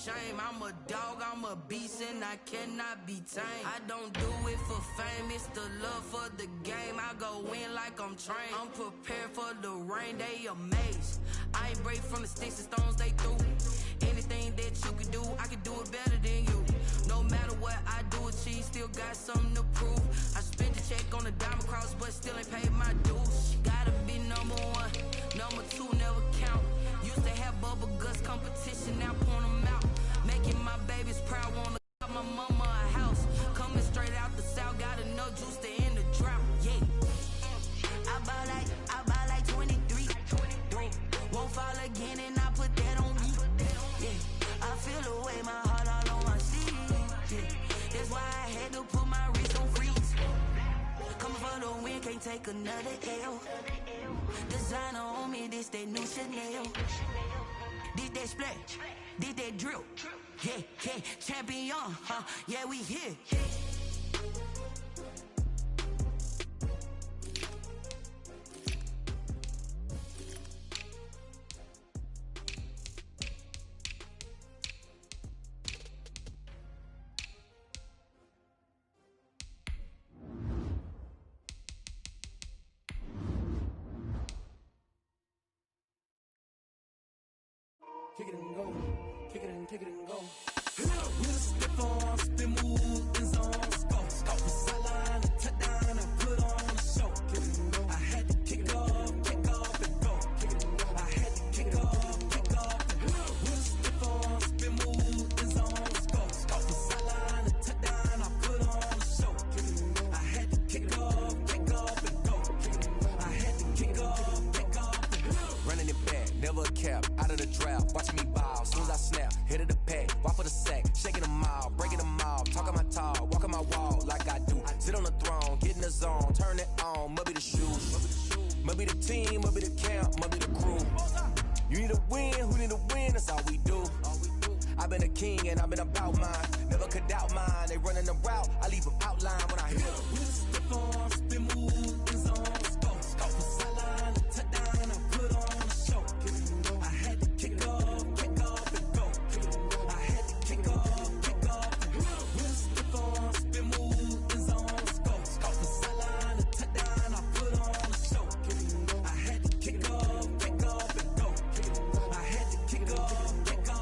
shame. I'm a dog, I'm a beast, and I cannot be tamed. I don't do it for fame, it's the love for the game. I go in like I'm trained. I'm prepared for the rain, they amazed. I ain't break from the sticks and stones they threw. Anything that you can do, I can do it better than you. No matter what I do, achieve, still got something to prove. I spent the check on the diamond cross, but still ain't paid my dues. Gotta be number one, number two never count. Used to have bubble guts competition, now point them out. Making my babies proud, wanna cut my mama a house. Coming straight out the south, got enough juice to end the drought. Yeah, I buy like 23. Won't fall again, and I put that on me. Yeah, I feel the way, my heart all on my sleeve. Yeah, that's why I had to put my wrist on freeze. Coming for the win, can't take another L. Designer on me, this that new Chanel. This that splash, this that drill. Yeah, yeah, champion, huh? Yeah, we here. Kick it and go, kick it and go. With a stiff arm, spin move, in zone, go. Off the sideline, a touchdown, I put on a show. Kick it and go. I had to kick off and go. Kick it and go. I had to kick off and go. With a stiff arm, spin move, in zone, go. Off the sideline, a touchdown, I put on a show. Kick it and go. I had to kick off and go. Kick it and go. I had to kick off and go. Running it back, never a cap, out of the draft. Watching me ball, soon as I snap, hit of the pack, walk for the sack, shaking them all, breaking them all, talking my talk, walking my wall like I do. Sit on the throne, get in the zone, turn it on, must be the shoes, must be the team, must be the camp, must be the crew. You need a win, who need a win, that's all we do. I've been a king and I've been about mine, never could doubt mine. They running the route, I leave them outline when I hit them. With a stiff arm, spin move, in zone, go. Off the sideline, a touchdown, I put on a show. Kick it and go. I had to kick off and go. Kick it and go. I had to kick off and go. With a stiff arm, spin move, in zone, go. Off the sideline, a touchdown, I put on a show. Kick it and go. I had to kick off and go. Kick it and go. I had to kick off and go.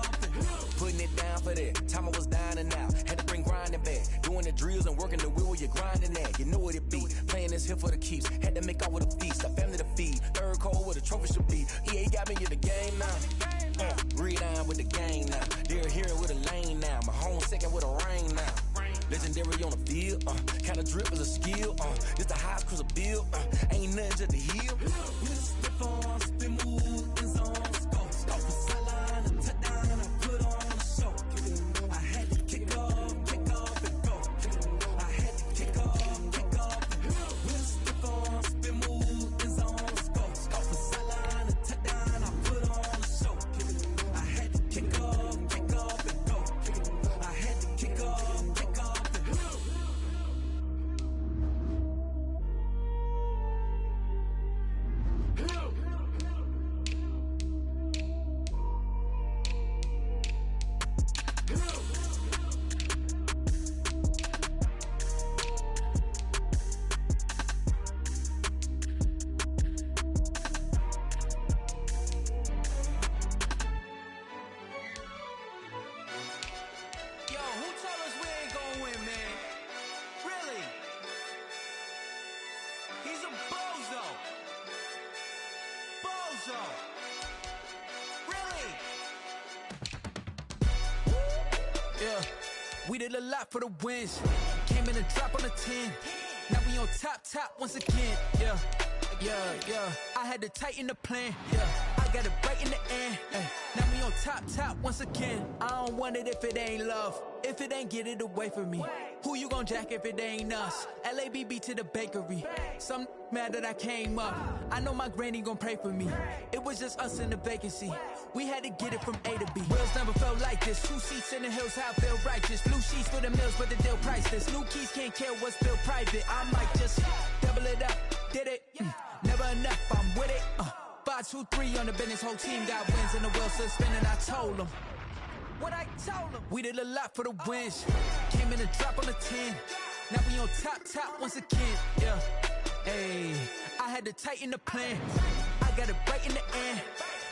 Putting it down for that, time I was down and out, had to bring grinding back, doing the drills and working the wheel where you're grinding at, you know what it be, playing this here for the keeps, had to make out with a feast, a family to feed, third cold where the trophy should be, EA got me in the game now, read on with the game now, they're here with a lane now, my home second with a rain now, legendary on the field, kind of drip is a skill, this the highest cruiser bill, ain't nothing just to heal. With a stiff arm, spin move, in zone, go. Off the sideline, a touchdown, I put on a show. Kick it and go. I had to kick off and go. Kick it and go. I had to kick off and go. With a stiff arm, spin move, in zone, go. Off the sideline, a touchdown, I put on a show. Kick it and go. I had to kick off and go. Kick it and go. I had to kick off and go. Yo, who told us we ain't gonna win, man? Really? He's a bozo. Bozo. Really? Yeah, we did a lot for the wins. Came in a drop on a 10. Now we on top once again. Yeah. I had to tighten the plan. Yeah, I got it right in the end. Now we on top once again. I don't want it if it ain't love. If it ain't, get it away from me. Who you gon' jack if it ain't us? LABB to the bakery. Some mad that I came up. I know my granny gon' pray for me. It was just us in the vacancy. We had to get it from A to B. Wheels never felt like this. 2 seats in the hills, how I feel righteous. Blue sheets for the mills, but the deal priceless. New keys can't care what's built private. I might just double it up. Did it? Never enough, I'm with it. 5, 2, 3 on the business. Whole team got wins and the wheels still spinning. I told them. what I told them. We did a lot for the wins. Came in and drop on the 10. Now we on top once again. Yeah. Hey, I had to tighten the plan. I got it right in the end.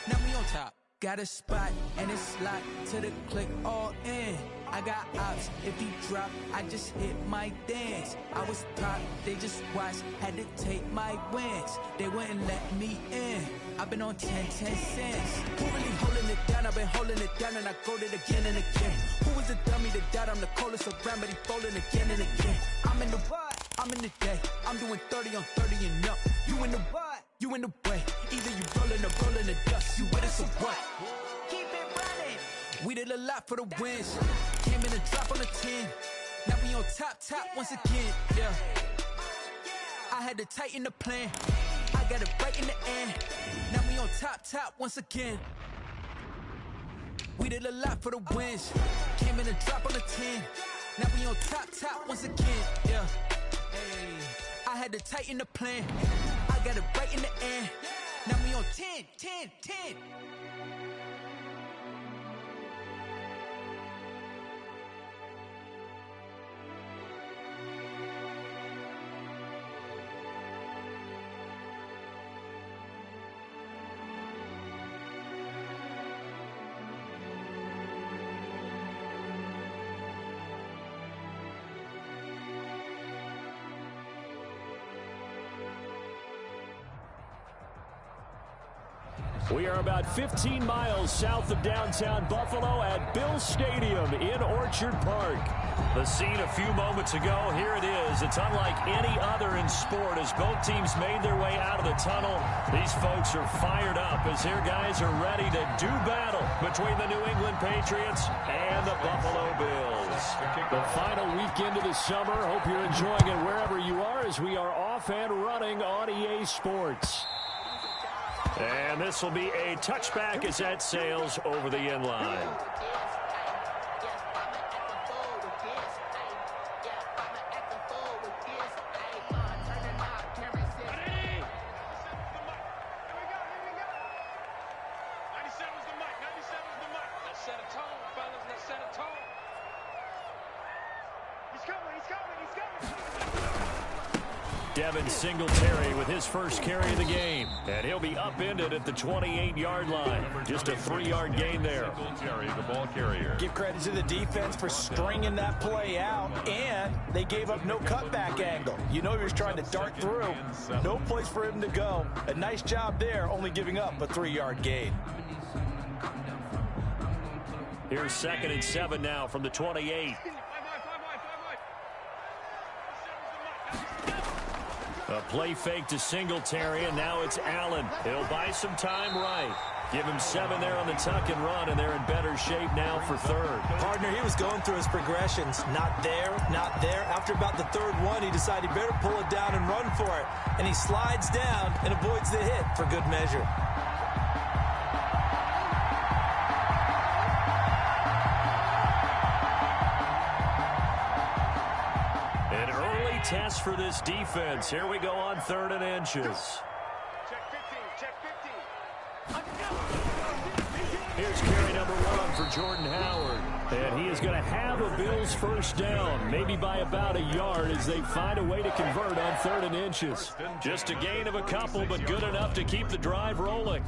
Now we on top. Got a spot and it's locked to the click all in. I got ops, if he drop, I just hit my dance. I was top, they just watched, had to take my wins. They wouldn't let me in. I've been on 10 cents. Who really holding it down? I've been holding it down and I go it again and again. Who was the dummy that doubt I'm the coldest around, but he folding again and again. I'm in the what? I'm in the day. I'm doing 30 on 30 and up. You in the what? You in the way. Either you rolling or rolling the dust. You with us or what? Keep it running. We did a lot for the wins. Came in and drop on the 10. Now we on top once again. Yeah. I had to tighten the plan. I got it right in the end. Now we on top once again. We did a lot for the wins. Came in and drop on the 10. Now we on top once again. Yeah. Hey. I had to tighten the plan. I got it right in the end. Now we on 10. We are about 15 miles south of downtown Buffalo at Bills Stadium in Orchard Park. The scene a few moments ago, here it is. It's unlike any other in sport as both teams made their way out of the tunnel. These folks are fired up as their guys are ready to do battle between the New England Patriots and the Buffalo Bills. The final weekend of the summer. Hope you're enjoying it wherever you are as we are off and running on EA Sports. And this will be a touchback as that sails over the end line. Singletary with his first carry of the game, and he'll be upended at the 28-yard line. Just a 3-yard gain there. The ball carrier. Give credit to the defense for stringing that play out, and they gave up no cutback angle. You know he was trying to dart through. No place for him to go. A nice job there, only giving up a 3-yard gain. Here's 2nd and 7 now from the 28. A play fake to Singletary, and now it's Allen. He'll buy some time right. Give him 7 there on the tuck and run, and they're in better shape now for 3rd. Partner, he was going through his progressions. Not there, not there. After about the 3rd one, he decided he better pull it down and run for it. And he slides down and avoids the hit for good measure. Test for this defense. Here we go on 3rd and inches. Check 15. Here's carry number 1 for Jordan Howard. And he is going to have a Bills first down, maybe by about a yard as they find a way to convert on 3rd and inches. Just a gain of a couple, but good enough to keep the drive rolling.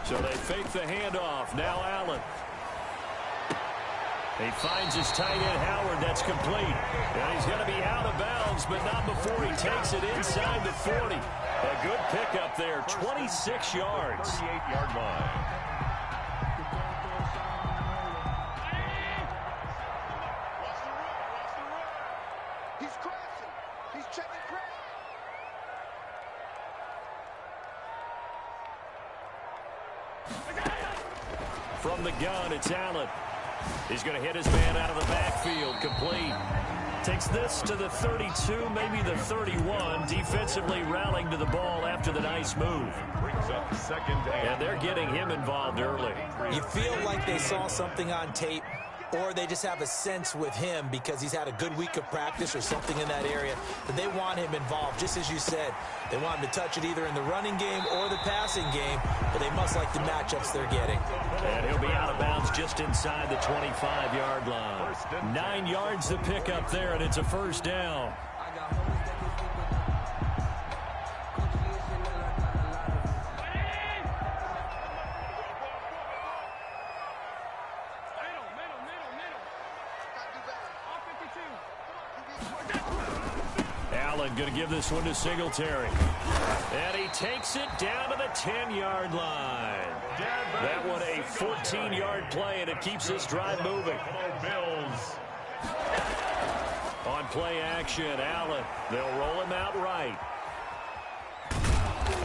So they fake the handoff. Now Allen. He finds his tight end, Howard. That's complete. And he's going to be out of bounds, but not before he takes it inside the 40. A good pickup there, 26 yards. 38-yard line. He's crashing. He's checking crash. From the gun, it's Allen. He's going to hit his man out of the backfield, complete. Takes this to the 32, maybe the 31. Defensively rallying to the ball after the nice move. Brings up second and they're getting him involved early. You feel like they saw something on tape, or they just have a sense with him because he's had a good week of practice or something in that area that they want him involved. Just as you said, they want him to touch it either in the running game or the passing game, but they must like the matchups they're getting. And he'll be out of bounds just inside the 25-yard line. 9 yards to pick up there, and it's a first down. Going to give this one to Singletary. And he takes it down to the 10-yard line. That one a 14-yard play, and it keeps this drive moving. Bills. On play action, Allen. They'll roll him out right.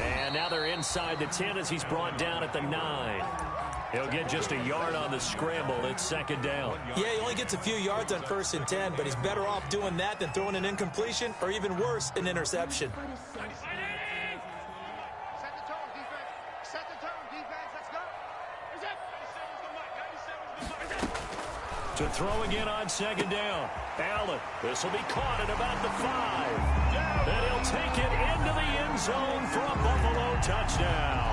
And now they're inside the 10 as he's brought down at the 9. He'll get just a yard on the scramble. It's second down. Yeah, he only gets a few yards on 1st and 10, but he's better off doing that than throwing an incompletion or even worse, an interception. Set the tone, defense. Set the tone, defense. Let's go. To throw again on second down. Allen. This will be caught at about the 5. Then he'll take it into the end zone for a Buffalo touchdown.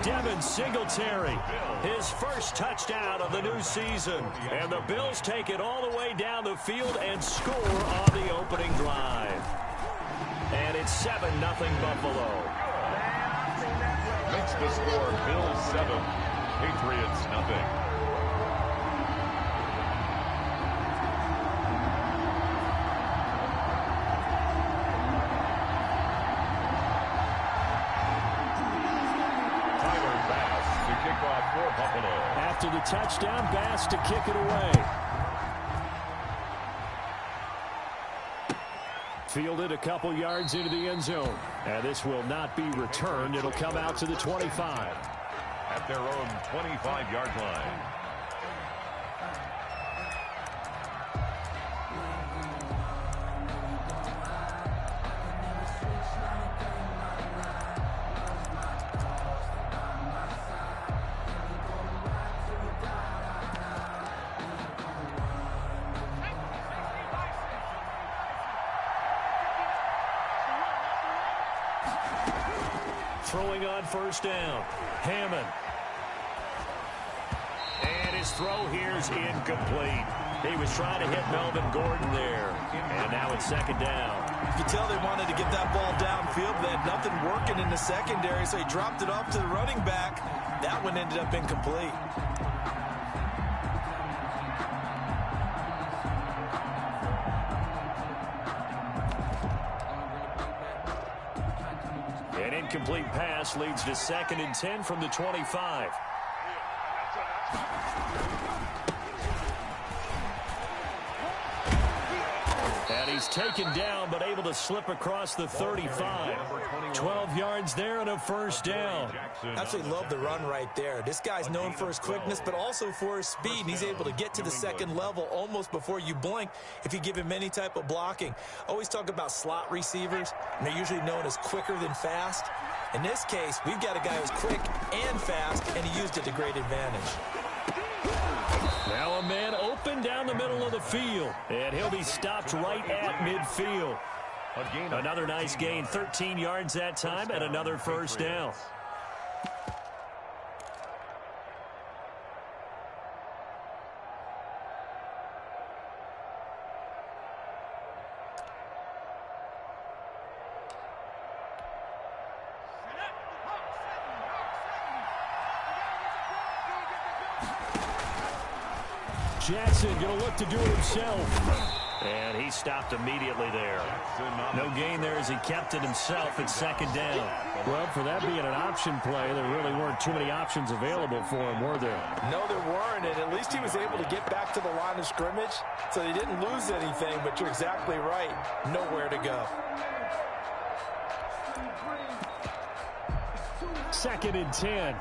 Devin Singletary, his first touchdown of the new season. And the Bills take it all the way down the field and score on the opening drive. And it's 7-0 Buffalo. Makes the score Bills 7, Patriots nothing. After the touchdown, Bass to kick it away. Fielded a couple yards into the end zone. And this will not be returned. It'll come out to the 25. At their own 25-yard line. Throwing on first down. Hammond. And his throw here's incomplete. He was trying to hit Melvin Gordon there. And now it's second down. You can tell they wanted to get that ball downfield. They had nothing working in the secondary, so he dropped it off to the running back. That one ended up incomplete. An incomplete pass leads to 2nd and 10 from the 25. And he's taken down, but able to slip across the 35. 12 yards there and a first down. Absolutely love the run right there. This guy's known for his quickness, but also for his speed. And he's able to get to the second level almost before you blink if you give him any type of blocking. Always talk about slot receivers, and they're usually known as quicker than fast. In this case, we've got a guy who's quick and fast, and he used it to great advantage. Now a man open down the middle of the field, and he'll be stopped right at midfield. Another nice gain, 13 yards that time, and another first down. Jackson going to look to do it himself. And he stopped immediately there. No gain there as he kept it himself at second down. Well, for that being an option play, there really weren't too many options available for him, were there? No, there weren't, and at least he was able to get back to the line of scrimmage, so he didn't lose anything, but you're exactly right. Nowhere to go. 2nd and 10.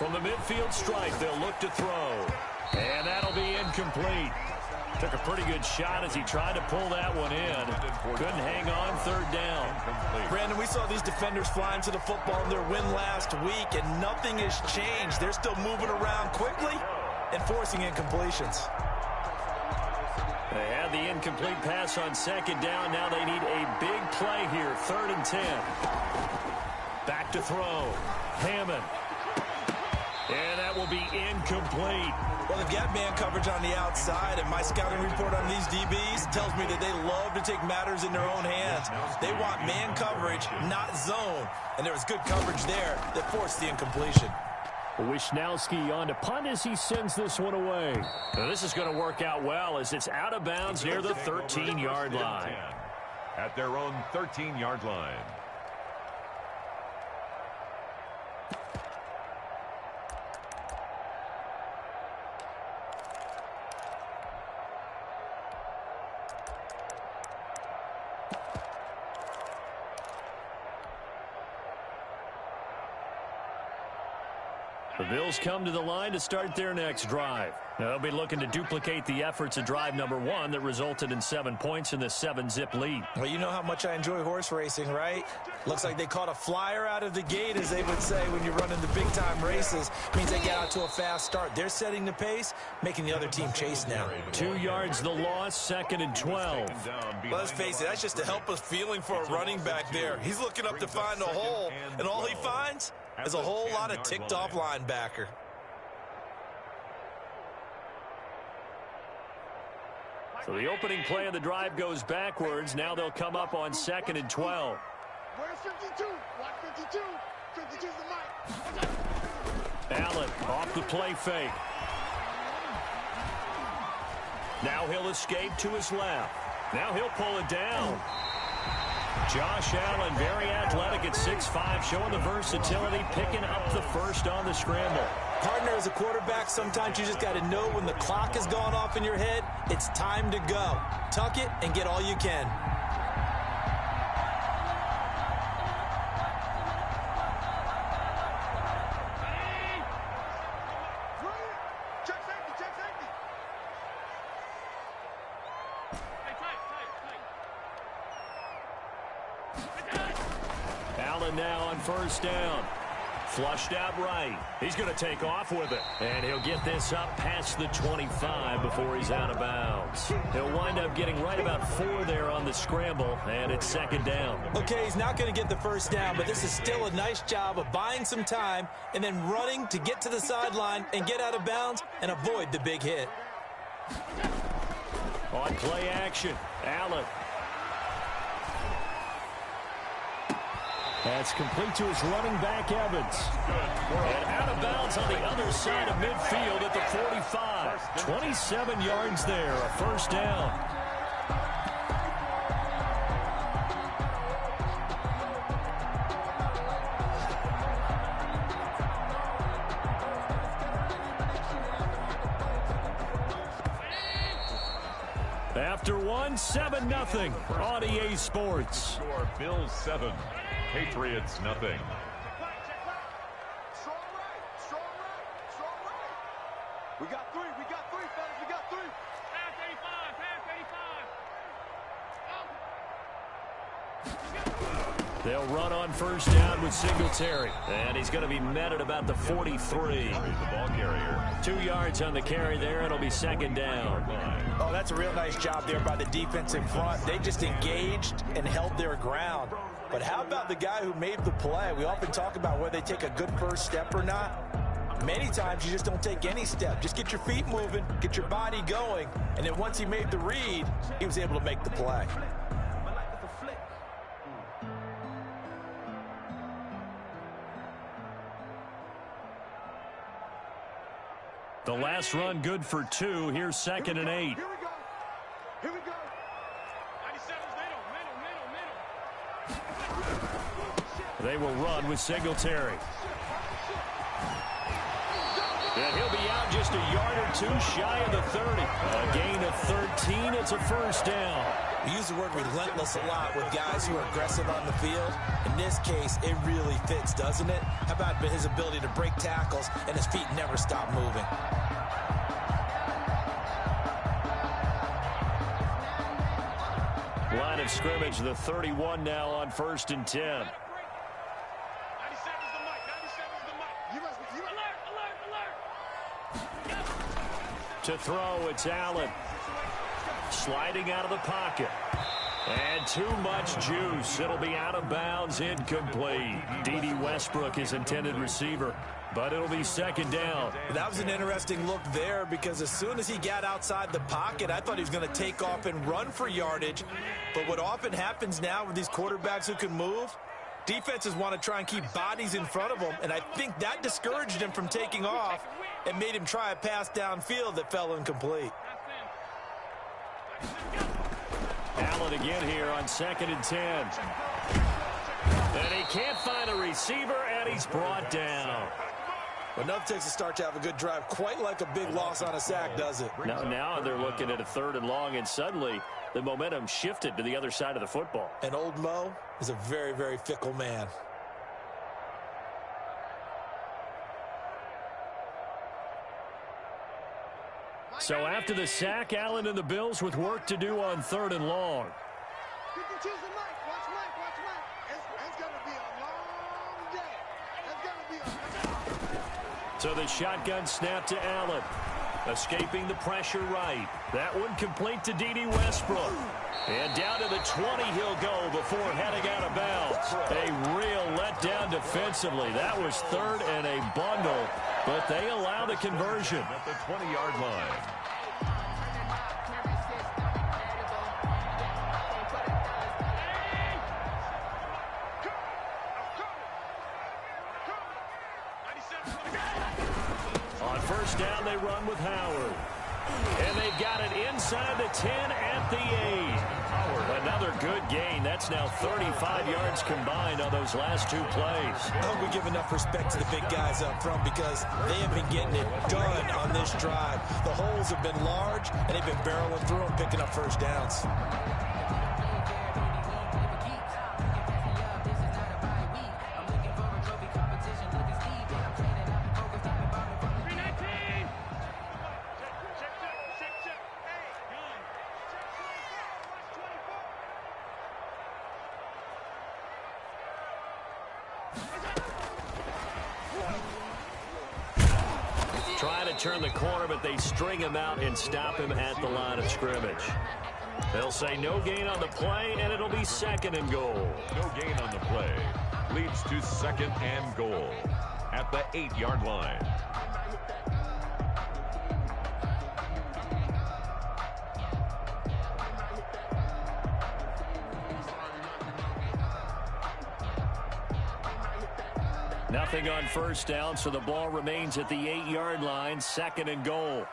From the midfield stripe, they'll look to throw. And that'll be incomplete. Took a pretty good shot as he tried to pull that one in. Couldn't hang on, third down. Brandon, we saw these defenders flying to the football in their win last week, and nothing has changed. They're still moving around quickly and forcing incompletions. They had the incomplete pass on second down. Now they need a big play here, 3rd and 10. Back to throw. Hammond. And that will be incomplete. Well, they've got man coverage on the outside, and my scouting report on these DBs tells me that they love to take matters in their own hands. They want man coverage, not zone. And there was good coverage there that forced the incompletion. Wisnowski on to punt as he sends this one away. Now, this is going to work out well as it's out of bounds near the 13-yard line. At their own 13-yard line. The Bills come to the line to start their next drive. They'll be looking to duplicate the efforts of drive number 1 that resulted in 7 points in the 7-zip lead. Well, you know how much I enjoy horse racing, right? Looks like they caught a flyer out of the gate, as they would say when you're running the big-time races. Means they get out to a fast start. They're setting the pace, making the other team chase now. 2 yards the loss, 2nd and 12. Well, let's face it, that's just a helpless feeling for a running back there. He's looking up to find a hole, and all he finds is a whole lot of ticked-off linebacker. So the opening play of the drive goes backwards. Now they'll come up on 2nd and 12. Where's 52? Watch 52. 52's the mic. Allen off the play fake. Now he'll escape to his left. Now he'll pull it down. Josh Allen, very athletic at 6'5", showing the versatility, picking up the first on the scramble. Partner, as a quarterback, sometimes you just got to know when the clock has gone off in your head, it's time to go. Tuck it and get all you can. Check safety, check safety. Allen now on first down. Flushed out right. He's going to take off with it. And he'll get this up past the 25 before he's out of bounds. He'll wind up getting right about 4 there on the scramble, and it's 2nd down. Okay, he's not going to get the first down, but this is still a nice job of buying some time and then running to get to the sideline and get out of bounds and avoid the big hit. On play action, Allen. That's complete to his running back, Evans. And out of bounds on the other side of midfield at the 45. 27 yards there, a first down. After 7-0 on EA Sports. Score Bills 7. Patriots nothing. Strong right, strong right, strong right. We got three, fellas, we got 3. Pass 85, pass 85. They'll run on first down with Singletary. And he's going to be met at about the 43. The ball carrier. 2 yards on the carry there. It'll be 2nd down. Oh, that's a real nice job there by the defensive front. They just engaged and held their ground. But how about the guy who made the play? We often talk about whether they take a good first step or not. Many times you just don't take any step. Just get your feet moving, get your body going, and then once he made the read, he was able to make the play. The last run good for 2. Here's 2nd and 8. Here we go. Here we go. 97's middle. They will run with Singletary. And he'll be out just a yard or 2 shy of the 30. A gain of 13. It's a first down. We use the word relentless a lot with guys who are aggressive on the field. In this case, it really fits, doesn't it? How about his ability to break tackles and his feet never stop moving? Line of scrimmage, the 31 now on 1st and 10. To throw, it's Allen. Sliding out of the pocket. And too much juice. It'll be out of bounds, incomplete. D.D. Westbrook is intended receiver, but it'll be 2nd down. That was an interesting look there because as soon as he got outside the pocket, I thought he was going to take off and run for yardage. But what often happens now with these quarterbacks who can move, defenses want to try and keep bodies in front of them, and I think that discouraged him from taking off and made him try a pass downfield that fell incomplete. Allen again here on 2nd and 10. And he can't find a receiver, and he's brought down. But nothing takes a start to have a good drive, quite like a big loss on a sack, does it? Now they're looking at a 3rd and long, and suddenly the momentum shifted to the other side of the football. And old Mo is a very, very fickle man. So after the sack, Allen and the Bills with work to do on 3rd and long. You can choose the mic. Watch Mike. It's going to be a long day. It's going to be a... So the shotgun snap to Allen. Escaping the pressure right. That one complete to D.D. Westbrook. And down to the 20 he'll go before heading out of bounds. A real letdown defensively. That was 3rd and a bundle, but they allow the conversion. At the 20-yard line. On 1st down, they run with Howard. And they've got it inside the 10 at the 8. Another good gain. That's now 35 yards combined on those last 2 plays. I hope we give enough respect to the big guys up front because they have been getting it done on this drive. The holes have been large, and they've been barreling through them, picking up 1st downs. Try to turn the corner, but they string him out and stop him at the line of scrimmage. They'll say no gain on the play, and it'll be 2nd and goal. No gain on the play. Leads to 2nd and goal at the 8-yard line. Nothing on 1st down, so the ball remains at the 8-yard line, 2nd and goal.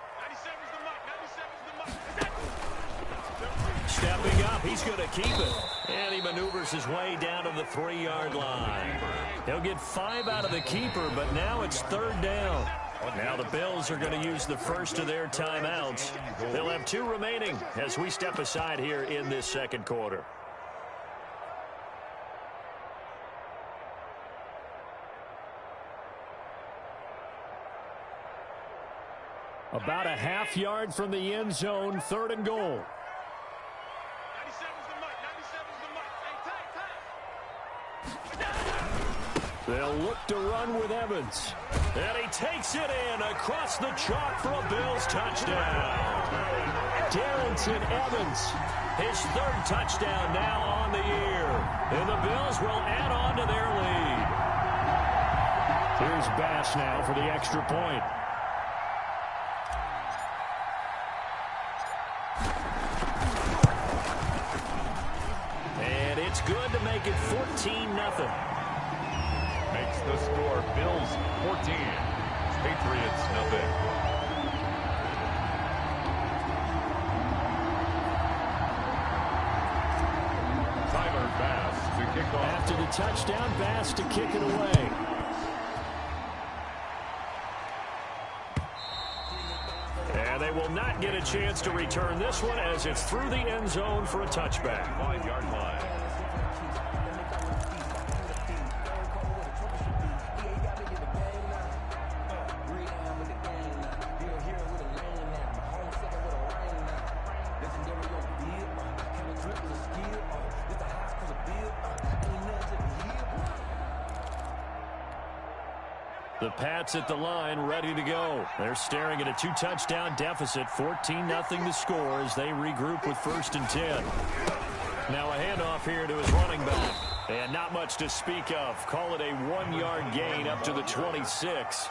Stepping up, he's going to keep it. And he maneuvers his way down to the 3-yard line. He'll get 5 out of the keeper, but now it's 3rd down. Now the Bills are going to use the first of their timeouts. They'll have 2 remaining as we step aside here in this 2nd quarter. About a half yard from the end zone, 3rd and goal. They'll look to run with Evans. And he takes it in across the chalk for a Bills touchdown. Darrington Evans, his 3rd touchdown now on the year. And the Bills will add on to their lead. Here's Bass now for the extra point. And it's good to make it 14-0. Makes the score Bills 14, Patriots nothing. Tyler Bass to kick off. After the touchdown, Bass to kick it away. And they will not not get a chance to return this one as it's through the end zone for a touchback. 5-yard line. The Pats at the line, ready to go. They're staring at a 2-touchdown deficit, 14-0 to score as they regroup with 1st and 10. Now a handoff here to his running back. And not much to speak of. Call it a 1-yard gain up to the 26.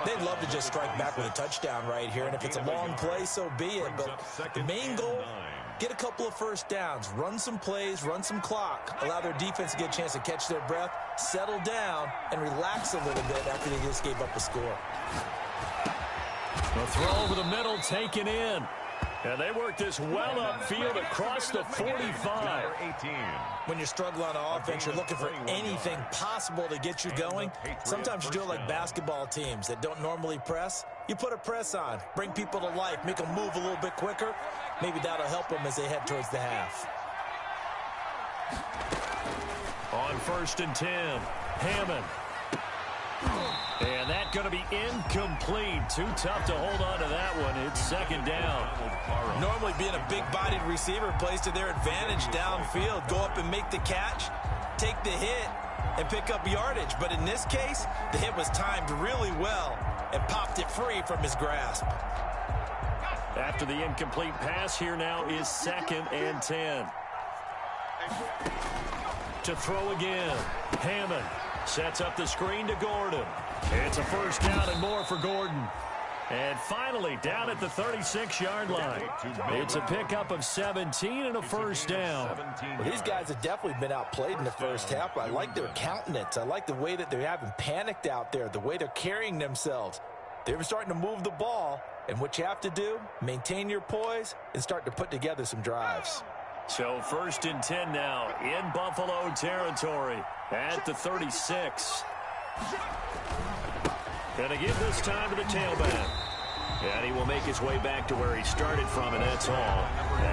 They'd love to just strike back with a touchdown right here, and if it's a long play, so be it. But the main goal, get a couple of first downs, run some plays, run some clock, allow their defense to get a chance to catch their breath, settle down, and relax a little bit after they just gave up a score. The throw over the middle taken in. And they work this well upfield across the 45. When you're struggling on offense, you're looking for anything possible to get you going. Sometimes you do it like basketball teams that don't normally press. You put a press on, bring people to life, make them move a little bit quicker. Maybe that'll help them as they head towards the half. On 1st and 10, Hammond. And that's going to be incomplete. Too tough to hold on to that one. It's 2nd down. Normally being a big-bodied receiver plays to their advantage downfield. Go up and make the catch, take the hit, and pick up yardage. But in this case, the hit was timed really well and popped it free from his grasp. After the incomplete pass, here now is 2nd and 10. To throw again, Hammond sets up the screen to Gordon. It's a 1st down and more for Gordon. And finally, down at the 36-yard line. It's a pickup of 17 and a 1st down. Well, these guys have definitely been outplayed in the first half. I like their countenance. I like the way that they're having panicked out there, the way they're carrying themselves. They're starting to move the ball, and what you have to do, maintain your poise and start to put together some drives. So 1st and 10 now in Buffalo territory at the 36. Gonna give this time to the tailback. And he will make his way back to where he started from, and that's all.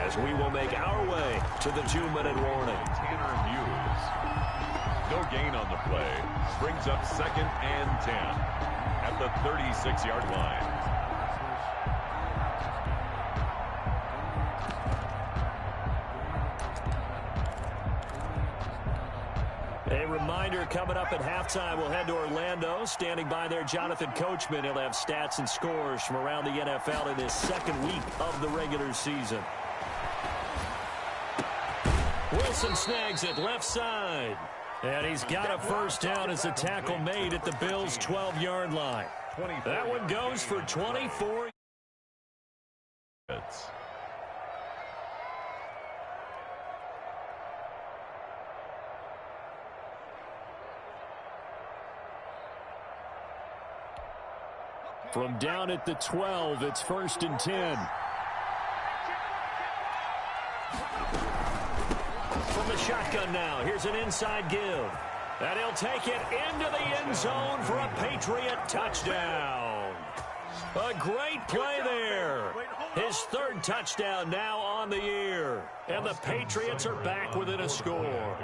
As we will make our way to the 2-minute warning. Tanner Muse. No gain on the play. Brings up 2nd and 10 at the 36-yard line. A reminder, coming up at halftime, we'll head to Orlando. Standing by there, Jonathan Coachman. He'll have stats and scores from around the NFL in his 2nd week of the regular season. Wilson snags it left side. And he's got a 1st down as a tackle made at the Bills' 12-yard line. That one goes for 24. From down at the 12, it's 1st and 10. From the shotgun now, here's an inside give. And he'll take it into the end zone for a Patriot touchdown. A great play there. His 3rd touchdown now on the year. And the Patriots are back within a score.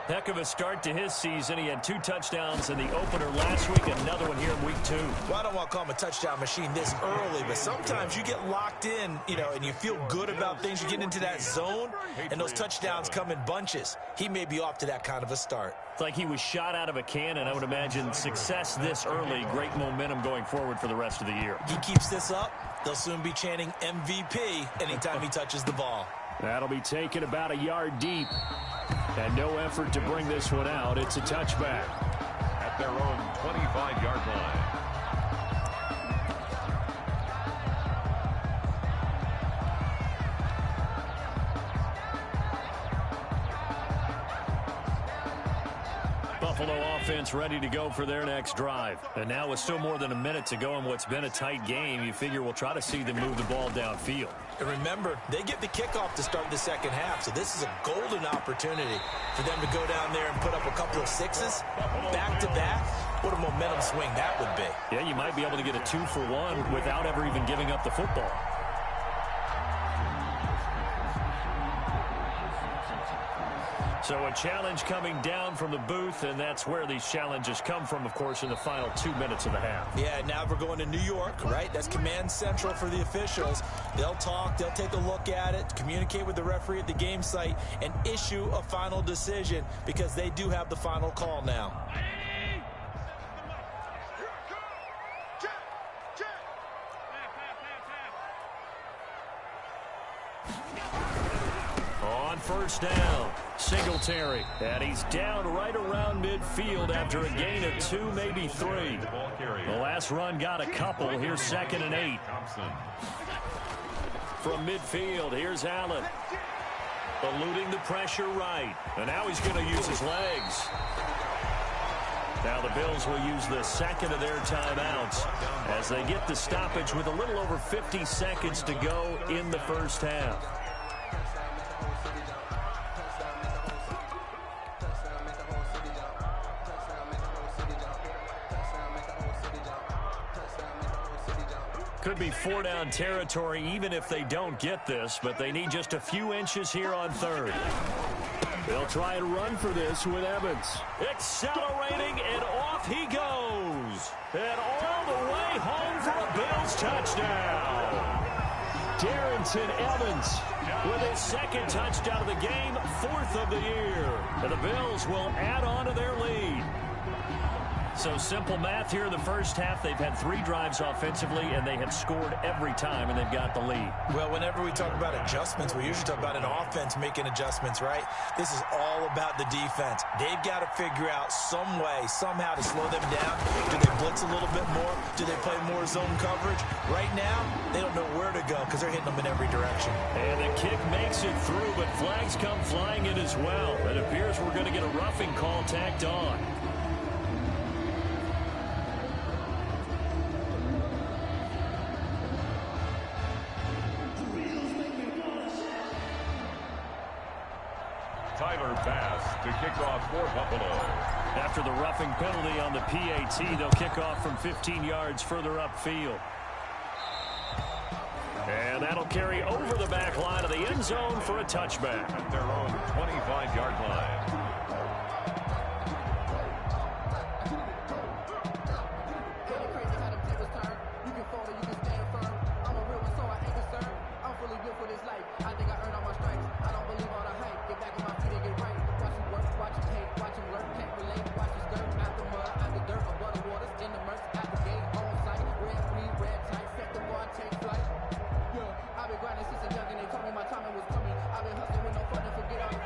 Heck of a start to his season. He had 2 touchdowns in the opener last week, another one here in week 2. Well, I don't want to call him a touchdown machine this early, but sometimes you get locked in, and you feel good about things. You get into that zone, and those touchdowns come in bunches. He may be off to that kind of a start. It's like he was shot out of a cannon. I would imagine success this early, great momentum going forward for the rest of the year. He keeps this up, they'll soon be chanting MVP anytime he touches the ball. That'll be taken about a yard deep. And no effort to bring this one out. It's a touchback. At their own 25-yard line. Buffalo offense ready to go for their next drive. And now with still more than a minute to go in what's been a tight game, you figure we'll try to see them move the ball downfield. And remember, they get the kickoff to start the 2nd half, so this is a golden opportunity for them to go down there and put up a couple of 6s back-to-back What a momentum swing that would be. Yeah, you might be able to get a 2-for-1 without ever even giving up the football. So a challenge coming down from the booth, and that's where these challenges come from, of course, in the final 2 minutes of the half. Yeah, now we're going to New York, right? That's command central for the officials. They'll talk, they'll take a look at it, communicate with the referee at the game site, and issue a final decision because they do have the final call now. On first down, Singletary, and he's down right around midfield after a gain of 2, maybe 3. The last run got a couple. Here's 2nd and 8. From midfield, here's Allen, eluding the pressure right, and now he's going to use his legs. Now the Bills will use the second of their timeouts as they get the stoppage with a little over 50 seconds to go in the first half. Could be 4-down territory even if they don't get this, but they need just a few inches here on third. They'll try and run for this with Evans. Accelerating, and off he goes. And all the way home for a Bills touchdown. Darrington Evans with his 2nd touchdown of the game, 4th of the year. And the Bills will add on to their lead. So simple math here in the first half. They've had 3 drives offensively, and they have scored every time, and they've got the lead. Well, whenever we talk about adjustments, we usually talk about an offense making adjustments, right? This is all about the defense. They've got to figure out some way, somehow to slow them down. Do they blitz a little bit more? Do they play more zone coverage? Right now, they don't know where to go because they're hitting them in every direction. And the kick makes it through, but flags come flying in as well. It appears we're going to get a roughing call tacked on. To kick off for Buffalo. After the roughing penalty on the PAT, they'll kick off from 15 yards further upfield. And that'll carry over the back line of the end zone for a touchback. At their own 25-yard line.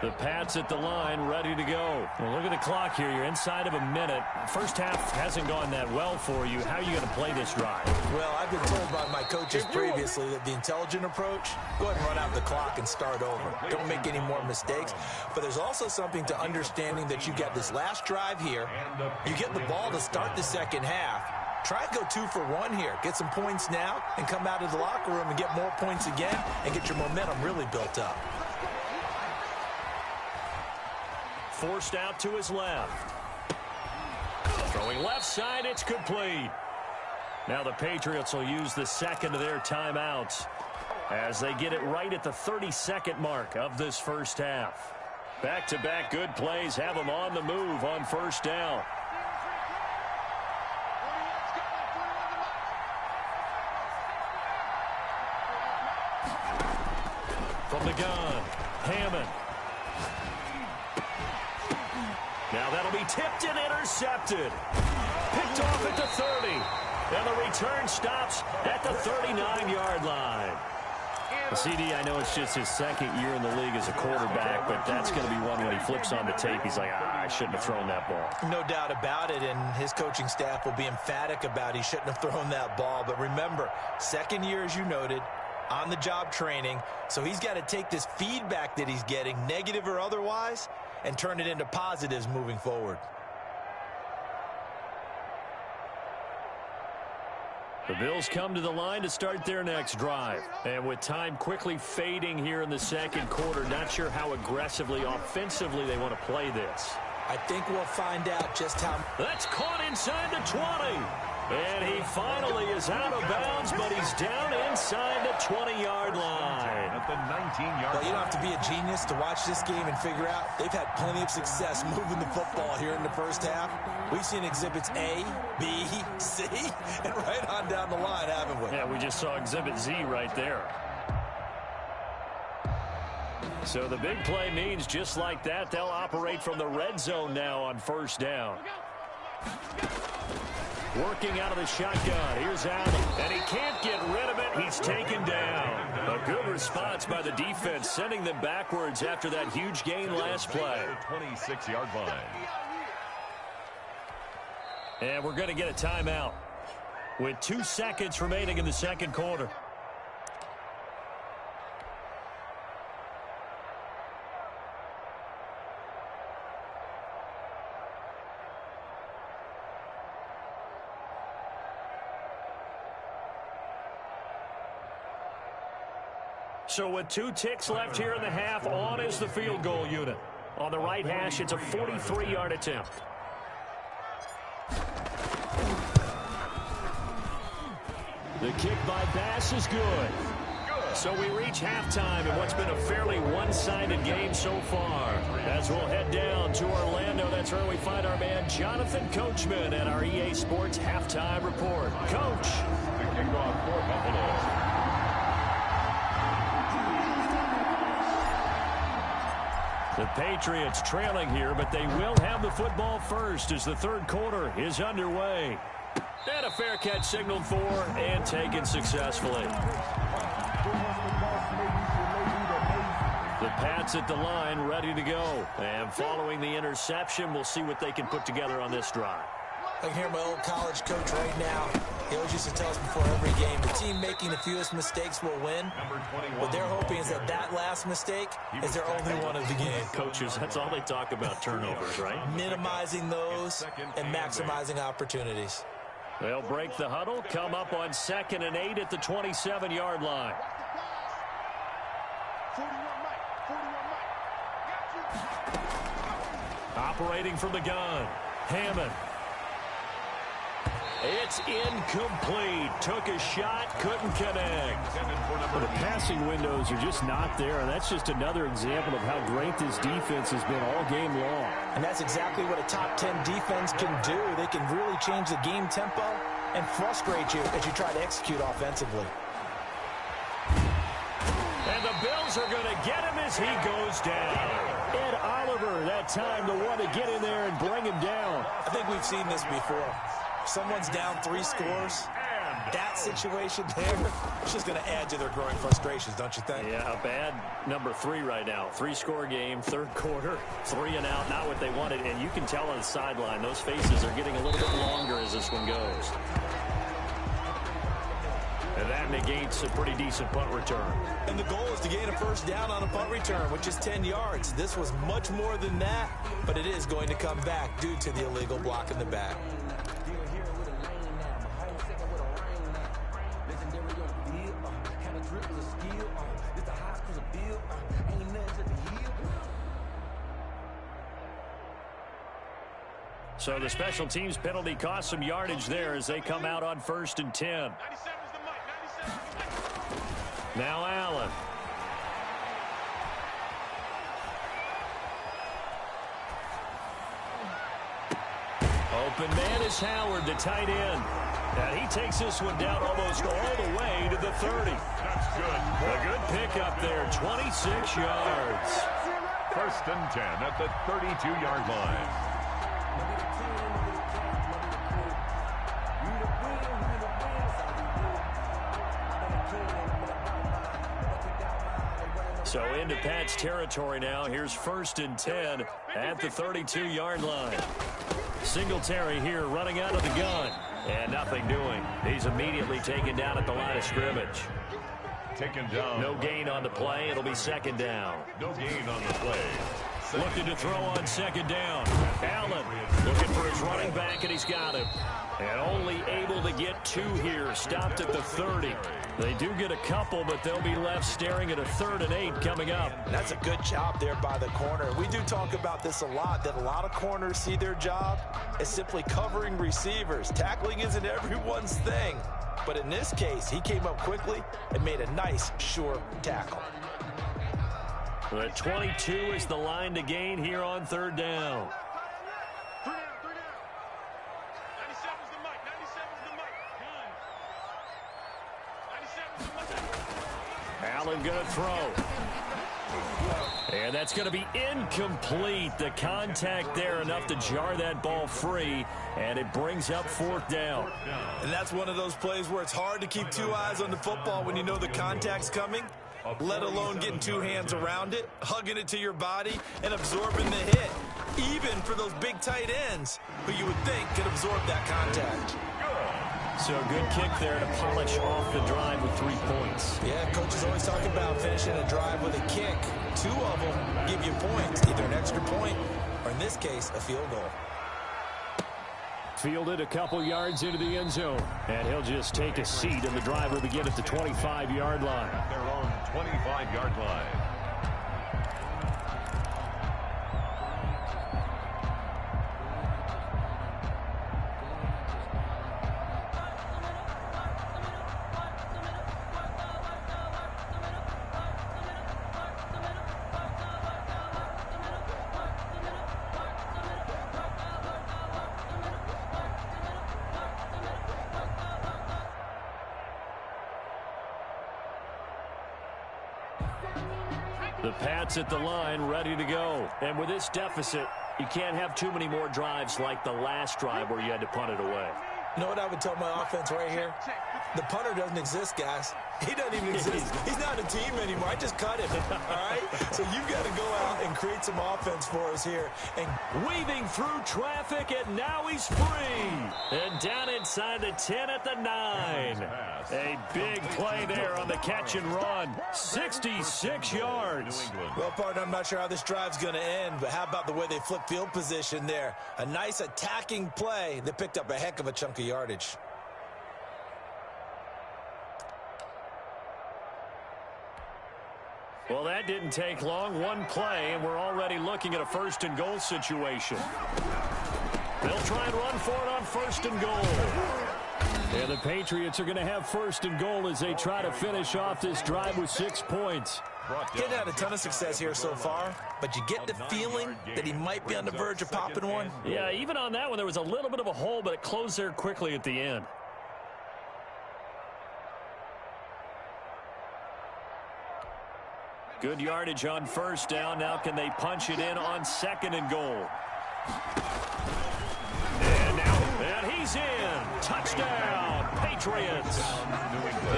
The Pats at the line, ready to go. Well, look at the clock here. You're inside of a minute. First half hasn't gone that well for you. How are you going to play this drive? Well, I've been told by my coaches previously that the intelligent approach, go ahead and run out the clock and start over. Don't make any more mistakes. But there's also something to understanding that you got this last drive here. You get the ball to start the second half. Try and go 2 for 1 here. Get some points now and come out of the locker room and get more points again and get your momentum really built up. Forced out to his left. Throwing left side, it's complete. Now the Patriots will use the second of their timeouts as they get it right at the 30-second mark of this first half. Back-to-back good plays have them on the move on first down. From the gun, Hammond. Now that'll be tipped and intercepted. Picked off at the 30. And the return stops at the 39-yard line. CD, I know it's just his 2nd year in the league as a quarterback, but that's going to be one when he flips on the tape. He's like, I shouldn't have thrown that ball. No doubt about it, and his coaching staff will be emphatic about he shouldn't have thrown that ball. But remember, 2nd year, as you noted, on-the-job training, so he's got to take this feedback that he's getting, negative or otherwise, and turn it into positives moving forward. The Bills come to the line to start their next drive. And with time quickly fading here in the second quarter, not sure how aggressively, offensively they want to play this. I think we'll find out just how. That's caught inside the 20. And he finally is out of bounds, but he's down inside the 20-yard line. At the 19-yard line. Well, you don't have to be a genius to watch this game and figure out they've had plenty of success moving the football here in the first half. We've seen exhibits A, B, C, and right on down the line, haven't we? Yeah, we just saw exhibit Z right there. So the big play means just like that, they'll operate from the red zone now on first down. Working out of the shotgun. Here's Allen. And he can't get rid of it. He's taken down. A good response by the defense, sending them backwards after that huge gain last play. 26-yard line. And we're going to get a timeout with 2 seconds remaining in the second quarter. So with 2 ticks left here in the half, on is the field goal unit. On the right hash, it's a 43-yard attempt. The kick by Bass is good. So we reach halftime in what's been a fairly one-sided game so far. As we'll head down to Orlando, that's where we find our man Jonathan Coachman at our EA Sports Halftime Report. Coach. The kickoff for Buffalo. The Patriots trailing here, but they will have the football first as the third quarter is underway. And a fair catch signaled for and taken successfully. The Pats at the line ready to go. And following the interception, we'll see what they can put together on this drive. I can hear my old college coach right now. He always used to tell us before every game, the team making the fewest mistakes will win. What they're hoping is that that last mistake is their only one of the game. Coaches, that's all they talk about, turnovers, right? Minimizing those and maximizing opportunities. They'll break the huddle, come up on 2nd and 8 at the 27-yard line. Operating from the gun, Hammond. It's incomplete. Took a shot, couldn't connect. Well, the passing windows are just not there, and that's just another example of how great this defense has been all game long. And that's exactly what a top 10 defense can do. They can really change the game tempo and frustrate you as you try to execute offensively. And the Bills are going to get him as he goes down. Ed Oliver, that time the one to get in there and bring him down. I think we've seen this before. Someone's down 3 scores. That situation there, it's just going to add to their growing frustrations, don't you think? Yeah, a bad number 3 right now. 3-score game, third quarter, 3 and out, not what they wanted. And you can tell on the sideline, those faces are getting a little bit longer as this one goes. And that negates a pretty decent punt return. And the goal is to gain a first down on a punt return, which is 10 yards. This was much more than that, but it is going to come back due to the illegal block in the back. So the special teams penalty cost some yardage there as they come out on 1st and 10. Now Allen. Open man is Howard, the tight end. And he takes this one down almost all the way to the 30. That's good. A good pickup there, 26 yards. 1st and 10 at the 32-yard line. So into Pat's territory now. Here's 1st and 10 at the 32-yard line. Singletary here running out of the gun. And nothing doing. He's immediately taken down at the line of scrimmage. Taken down. No gain on the play. It'll be 2nd down. No gain on the play. Looking to throw on second down. Allen looking for his running back, and he's got him. And only able to get 2 here. Stopped at the 30. They do get a couple, but they'll be left staring at a 3rd and 8 coming up. And that's a good job there by the corner. We do talk about this a lot, that a lot of corners see their job as simply covering receivers. Tackling isn't everyone's thing. But in this case, he came up quickly and made a nice, sure tackle. The 22 is the line to gain here on 3rd down. 3 down. 97's the mic. 97's the mic. 97's the mic. Allen going to throw. And that's going to be incomplete. The contact there enough to jar that ball free, and it brings up 4th down. And that's one of those plays where it's hard to keep 2 eyes on the football when you know the contact's coming, let alone getting 2 hands around it, hugging it to your body, and absorbing the hit, even for those big tight ends who you would think could absorb that contact. So good kick there to polish off the drive with 3 points. Yeah, coaches always talk about finishing a drive with a kick. 2 of them give you points, either an extra point or, in this case, a field goal. Fielded a couple yards into the end zone. And he'll just take a seat, and the drive will begin at the 25-yard line. At their own 25-yard line. The Pats at the line, ready to go. And with this deficit, you can't have too many more drives like the last drive where you had to punt it away. You know what I would tell my offense right here? The punter doesn't exist, guys. He doesn't even exist. He's not a team anymore. I just cut him, all right? So you've got to go out and create some offense for us here. And weaving through traffic, and now he's free. And down inside the 10 at the 9. A big play there on the catch and run. 66 yards. Well, partner, I'm not sure how this drive's going to end, but how about the way they flip field position there? A nice attacking play that picked up a heck of a chunk of yardage. Well, that didn't take long. 1 play, and we're already looking at a 1st and goal situation. They'll try and run for it on 1st and goal. And the Patriots are going to have 1st and goal as they try to finish off this drive with 6 points. He's had a ton of success here so far, but you get the feeling that he might be on the verge of popping one. Yeah, even on that one, there was a little bit of a hole, but it closed there quickly at the end. Good yardage on 1st down. Now can they punch it in on 2nd and goal? And he's in. Touchdown, Patriots.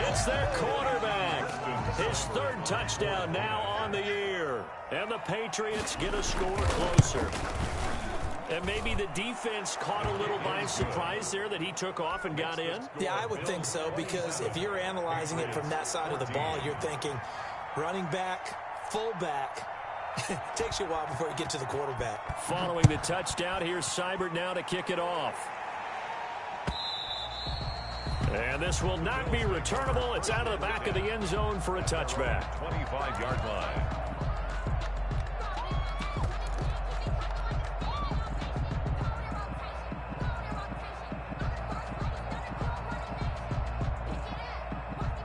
It's their quarterback. His 3rd touchdown now on the year. And the Patriots get a score closer. And maybe the defense caught a little by surprise there that he took off and got in? Yeah, I would think so, because if you're analyzing it from that side of the ball, you're thinking running back, fullback. Takes you a while before you get to the quarterback. Following the touchdown, here's Seibert now to kick it off. And this will not be returnable. It's out of the back of the end zone for a touchback. 25-yard line.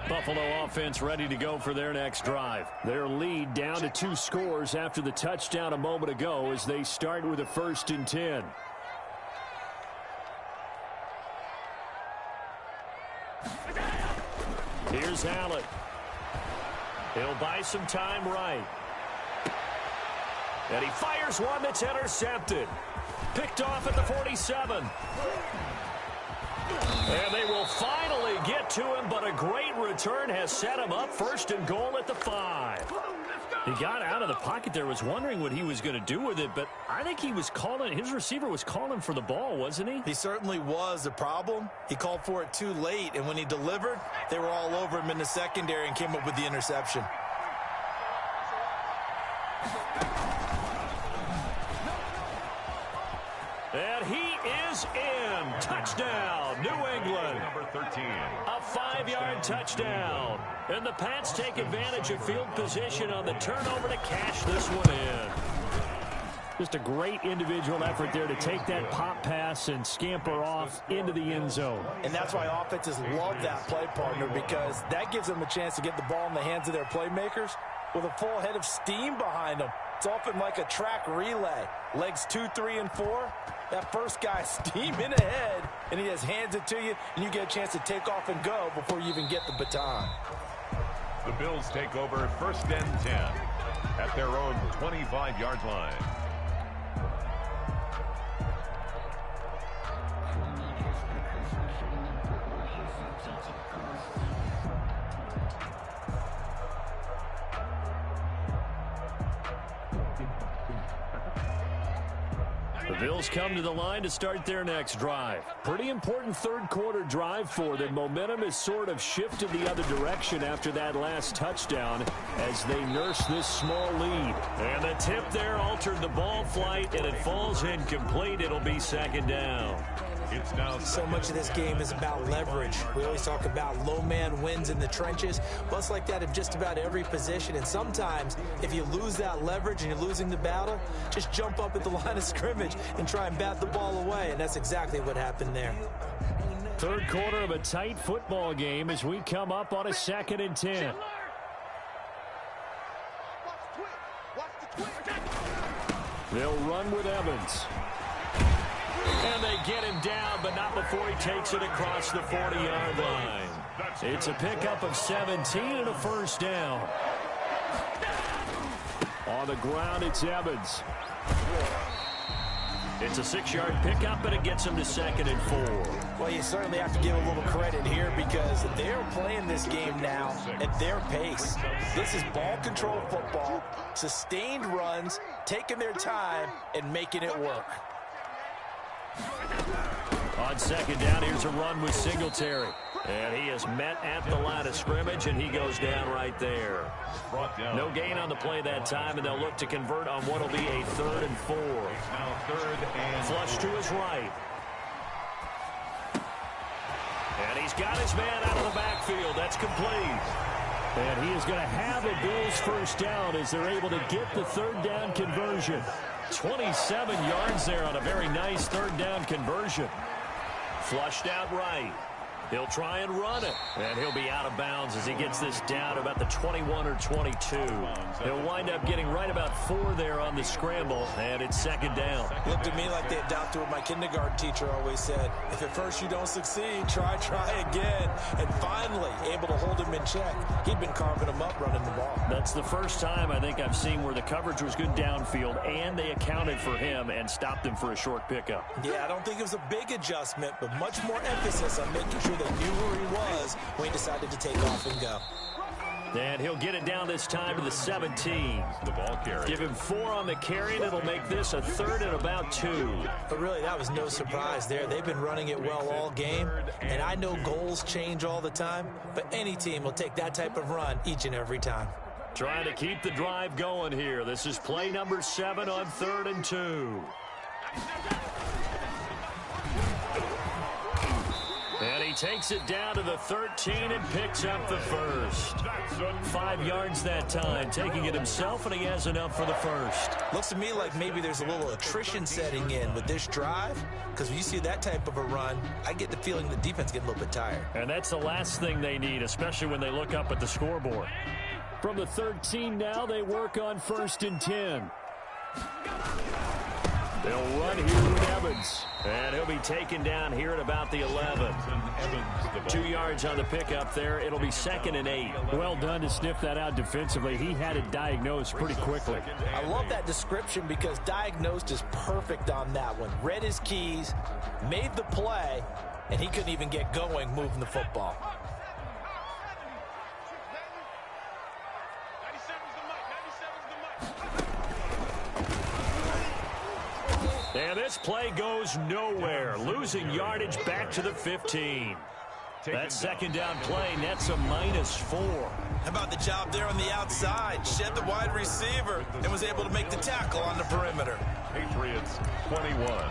Buffalo offense ready to go for their next drive. Their lead down to 2 scores after the touchdown a moment ago as they start with a 1st and 10. Here's Allen. He'll buy some time right. And he fires one that's intercepted. Picked off at the 47. And they will finally get to him, but a great return has set him up 1st and goal at the 5. He got out of the pocket there, was wondering what he was going to do with it, but I think he was calling, his receiver was calling for the ball, wasn't he? He certainly was. The problem, he called for it too late, and when he delivered, they were all over him in the secondary and came up with the interception. And he is in. Touchdown, New England. Number 13. A 5-yard touchdown. And the Pats take advantage of field position on the turnover to cash this one in. Just a great individual effort there to take that pop pass and scamper off into the end zone. And that's why offenses love that play partner, because that gives them a chance to get the ball in the hands of their playmakers with a full head of steam behind them. It's often like a track relay. Legs 2, 3, and 4. That first guy steaming ahead, and he just hands it to you, and you get a chance to take off and go before you even get the baton. The Bills take over 1st and 10 at their own 25-yard line. The Bills come to the line to start their next drive. Pretty important third-quarter drive for them. Momentum has sort of shifted the other direction after that last touchdown as they nurse this small lead. And the tip there altered the ball flight, and it falls incomplete. It'll be 2nd down. It's now so much of this game is about leverage. We always talk about low man wins in the trenches. Well, it's like that in just about every position. And sometimes, if you lose that leverage and you're losing the battle, just jump up at the line of scrimmage and try and bat the ball away. And that's exactly what happened there. Third quarter of a tight football game as we come up on a 2nd and 10. They'll run with Evans. And they get him down, but not before he takes it across the 40-yard line. It's a pickup of 17 and a 1st down. On the ground, it's Evans. It's a 6-yard pickup, and it gets him to 2nd and 4. Well, you certainly have to give a little credit here because they're playing this game now at their pace. This is ball control football, sustained runs, taking their time, and making it work. On 2nd down, here's a run with Singletary. And he is met at the line of scrimmage, and he goes down right there. No gain on the play that time, and they'll look to convert on what will be a 3rd and 4. now 3rd and Flush to his right. And he's got his man out of the backfield. That's complete. And he is going to have a Bills 1st down as they're able to get the 3rd down conversion. 27 yards there on a very nice 3rd down conversion. Flushed out right. He'll try and run it. And he'll be out of bounds as he gets this down about the 21 or 22. He'll wind up getting right about 4 there on the scramble, and it's 2nd down. Looked to me like they adopted what my kindergarten teacher always said. If at first you don't succeed, try again. And finally, able to hold him in check. He'd been carving him up running the ball. That's the first time I think I've seen where the coverage was good downfield, and they accounted for him and stopped him for a short pickup. Yeah, I don't think it was a big adjustment, but much more emphasis on making sure they knew where he was when he decided to take off and go. And he'll get it down this time to the 17. the ball carrier. Give him 4 on the carry, and it'll make this a 3rd and about 2. But really, that was no surprise there. They've been running it well all game, and I know goals change all the time, but any team will take that type of run each and every time. Trying to keep the drive going here. This is play number 7 on 3rd and 2. And he takes it down to the 13 and picks up the 1st. 5 yards that time, taking it himself, and he has enough for the 1st. Looks to me like maybe there's a little attrition setting in with this drive, because when you see that type of a run, I get the feeling the defense getting a little bit tired. And that's the last thing they need, especially when they look up at the scoreboard. From the 13 now, they work on 1st and 10. They'll run here with Evans. And he'll be taken down here at about the 11. 2 yards on the pickup there. It'll be 2nd and 8. Well done to sniff that out defensively. He had it diagnosed pretty quickly. I love that description because diagnosed is perfect on that one. Read his keys, made the play, and he couldn't even get going moving the football. And this play goes nowhere. Losing yardage back to the 15. That 2nd down play nets a -4. How about the job there on the outside? Shed the wide receiver and was able to make the tackle on the perimeter. Patriots 21.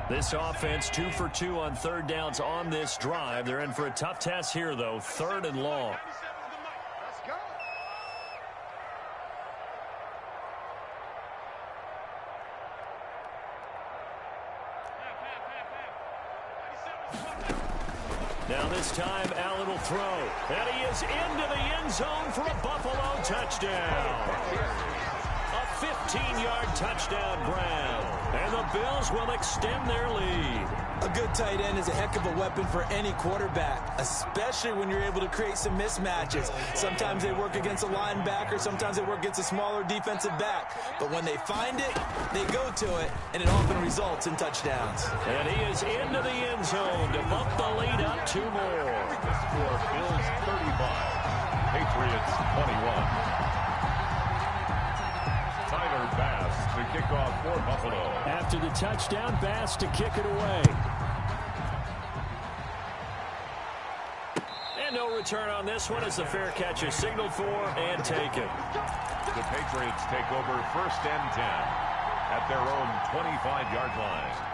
This offense 2 for 2 on third downs on this drive. They're in for a tough test here, though. 3rd and long. Now this time, Allen will throw. And he is into the end zone for a Buffalo touchdown. A 15-yard touchdown grab. And the Bills will extend their lead. A good tight end is a heck of a weapon for any quarterback, especially when you're able to create some mismatches. Sometimes they work against a linebacker, sometimes they work against a smaller defensive back. But when they find it, they go to it, and it often results in touchdowns. And he is into the end zone to bump the lead up 2 more. The score, Bills 35, Patriots 21. Tyler Bass to kick off for Buffalo. After the touchdown, Bass to kick it away. And no return on this one as the fair catch is signaled for and taken. The Patriots take over 1st and 10 at their own 25-yard line.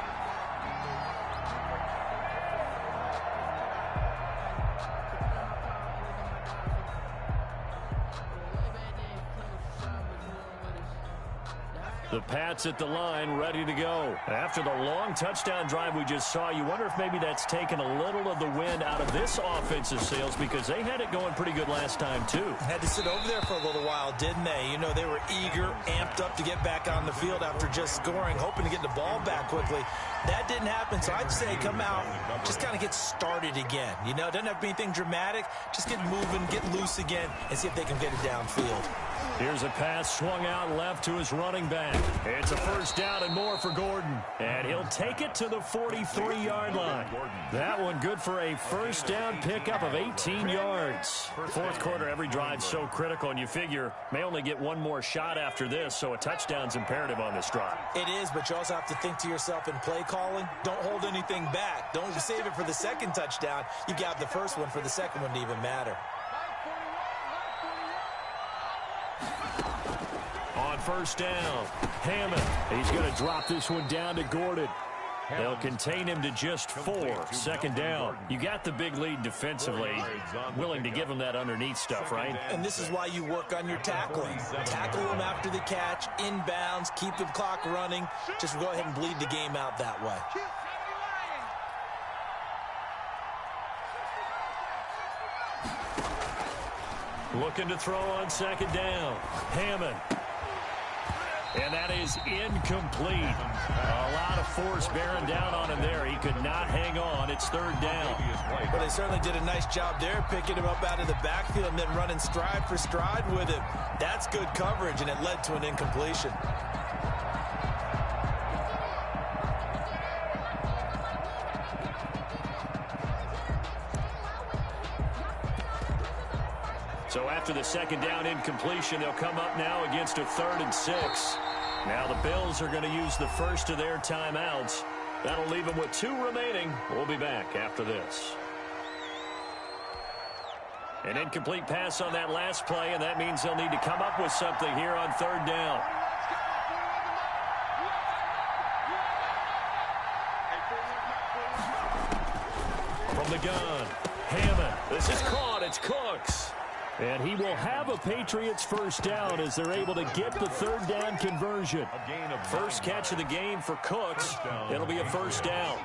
The Pats at the line, ready to go. After the long touchdown drive we just saw, you wonder if maybe that's taken a little of the wind out of this offensive sails because they had it going pretty good last time, too. Had to sit over there for a little while, didn't they? You know, they were eager, amped up to get back on the field after just scoring, hoping to get the ball back quickly. That didn't happen, so I'd say come out, just kind of get started again. You know, it doesn't have to be anything dramatic. Just get moving, get loose again, and see if they can get it downfield. Here's a pass swung out left to his running back. It's a 1st down and more for Gordon. And he'll take it to the 43-yard line. That one good for a 1st down pickup of 18 yards. 4th quarter, every drive so critical, and you figure may only get one more shot after this, so a touchdown's imperative on this drive. It is, but you also have to think to yourself in play calling, don't hold anything back. Don't save it for the 2nd touchdown. You got the 1st one for the 2nd one to even matter. On 1st down, Hammond. He's going to drop this one down to Gordon. They'll contain him to just 4. 2nd down. You got the big lead defensively. Willing to give him that underneath stuff, right? And this is why you work on your tackling. Tackle him after the catch, inbounds, keep the clock running. Just go ahead and bleed the game out that way. Looking to throw on 2nd down. Hammond. And that is incomplete. A lot of force bearing down on him there. He could not hang on. It's 3rd down. But they certainly did a nice job there, picking him up out of the backfield and then running stride for stride with him. That's good coverage, and it led to an incompletion. So after the 2nd down incompletion, they'll come up now against a 3rd and 6. Now the Bills are going to use the first of their timeouts. That'll leave them with 2 remaining. We'll be back after this. An incomplete pass on that last play, and that means they'll need to come up with something here on 3rd down. From the gun, Hammond. This is caught. It's Cooks. And he will have a Patriots 1st down as they're able to get the 3rd down conversion. First catch of the game for Cooks. It'll be a 1st down.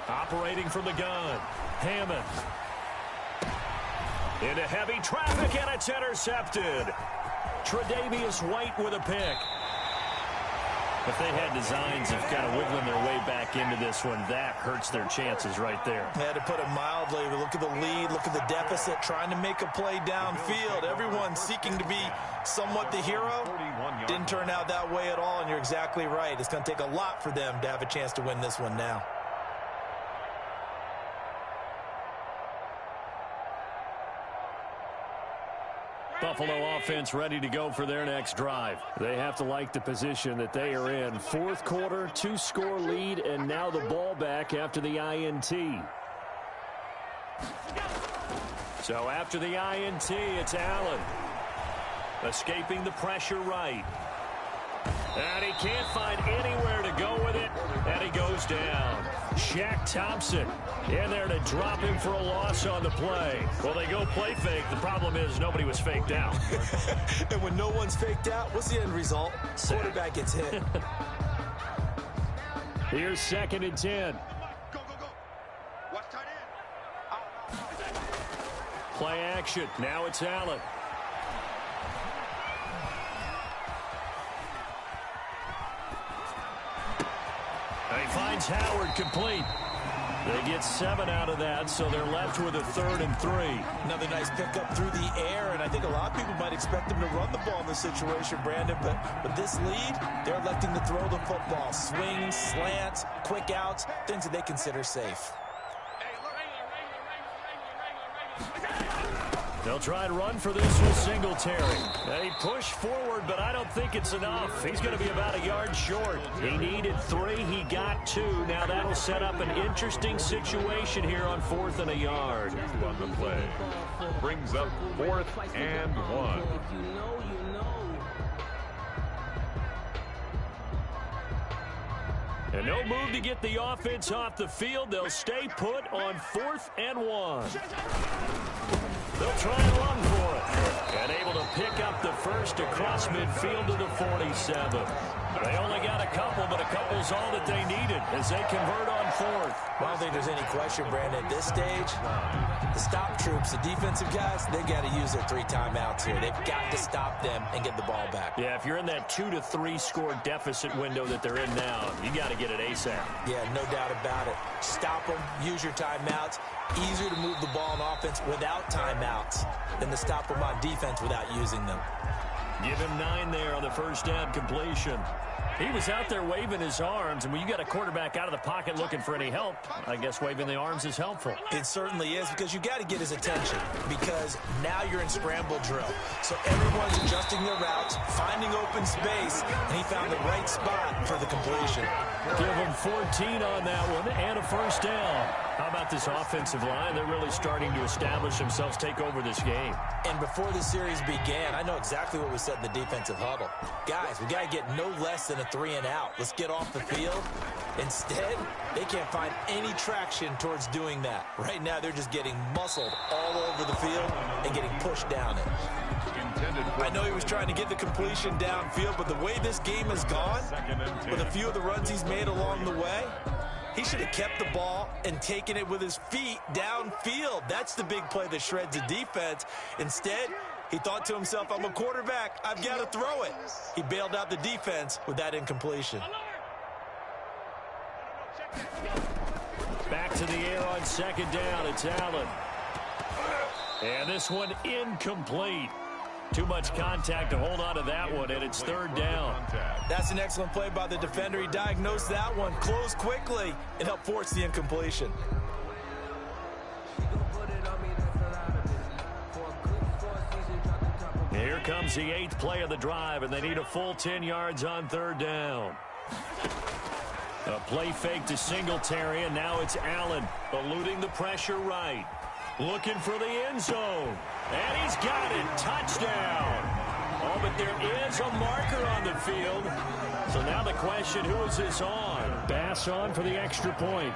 Operating from the gun, Hammond. Into heavy traffic, and it's intercepted. Tre'Davious White with a pick. If they had designs of kind of wiggling their way back into this one, that hurts their chances right there. They had to put it mildly. Look at the lead, look at the deficit, trying to make a play downfield. Everyone seeking to be somewhat the hero. Didn't turn out that way at all, and you're exactly right. It's going to take a lot for them to have a chance to win this one now. The Buffalo offense ready to go for their next drive. They have to like the position that they are in. Fourth quarter, 2-score lead, and now the ball back after the INT. So after the INT, it's Allen. Escaping the pressure right. And he can't find anywhere to go with it. And he goes down. Shaq Thompson in there to drop him for a loss on the play. Well, they go play fake. The problem is nobody was faked out. And when no one's faked out, what's the end result? Quarterback gets hit. Here's 2nd and 10. Go, go, go. Watch tight end. Play action. Now it's Allen. He finds Howard complete. They get 7 out of that, so they're left with a 3rd and 3. Another nice pickup through the air, and I think a lot of people might expect them to run the ball in this situation, Brandon, but with this lead, they're electing to throw the football. Swings, slants, quick outs, things that they consider safe. They'll try and run for this with Singletary. They push forward, but I don't think it's enough. He's going to be about a yard short. He needed 3. He got 2. Now that'll set up an interesting situation here on 4th and a yard. 2 on the play. Brings up 4th and 1. And no move to get the offense off the field. They'll stay put on 4th and 1. They'll try and run for it. And able to pick up the first across midfield to the 47. They only got a couple, but a couple's all that they needed as they convert on 4th. I don't think there's any question, Brandon, at this stage, the stop troops, the defensive guys, they got to use their 3 timeouts here. They've got to stop them and get the ball back. Yeah, if you're in that 2 to 3 score deficit window that they're in now, you got to get it ASAP. Yeah, no doubt about it. Stop them, use your timeouts. Easier to move the ball on offense without timeouts than to stop them on defense without using them. Give him 9 there on the first down completion. He was out there waving his arms, and when you got a quarterback out of the pocket looking for any help, I guess waving the arms is helpful. It certainly is, because you got to get his attention, because now you're in scramble drill. So everyone's adjusting their routes, finding open space, and he found the right spot for the completion. Give him 14 on that one and a first down. How about this offensive line? They're really starting to establish themselves, take over this game. And before the series began, I know exactly what we said in the defensive huddle. Guys, we got to get no less than a 3 and out. Let's get off the field. Instead, they can't find any traction towards doing that. Right now, they're just getting muscled all over the field and getting pushed down it. I know he was trying to get the completion downfield, but the way this game has gone, with a few of the runs he's made along the way, he should have kept the ball and taken it with his feet downfield. That's the big play that shreds the defense. Instead, he thought to himself, I'm a quarterback, I've got to throw it. He bailed out the defense with that incompletion. Back to the air on 2nd down. It's Allen. And this one incomplete. Too much contact to hold on to that one, and it's 3rd down. That's an excellent play by the defender. He diagnosed that one, closed quickly, and helped force the incompletion. Here comes the 8th play of the drive, and they need a full 10 yards on 3rd down. A play fake to Singletary, and now it's Allen eluding the pressure right. Looking for the end zone. And he's got it. Touchdown. Oh, but there is a marker on the field. So now the question, who is this on? Bass on for the extra point.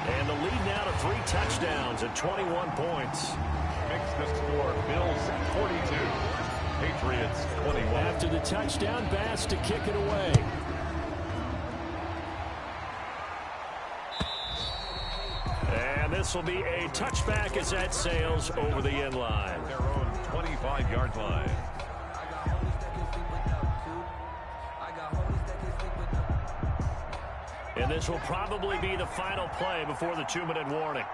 And the lead now to 3 touchdowns at 21 points. Makes the score Bills 42. Patriots 21. After the touchdown, Bass to kick it away. And this will be a touchback as that sails over the end line. Their own 25-yard line. And this will probably be the final play before the 2-minute warning.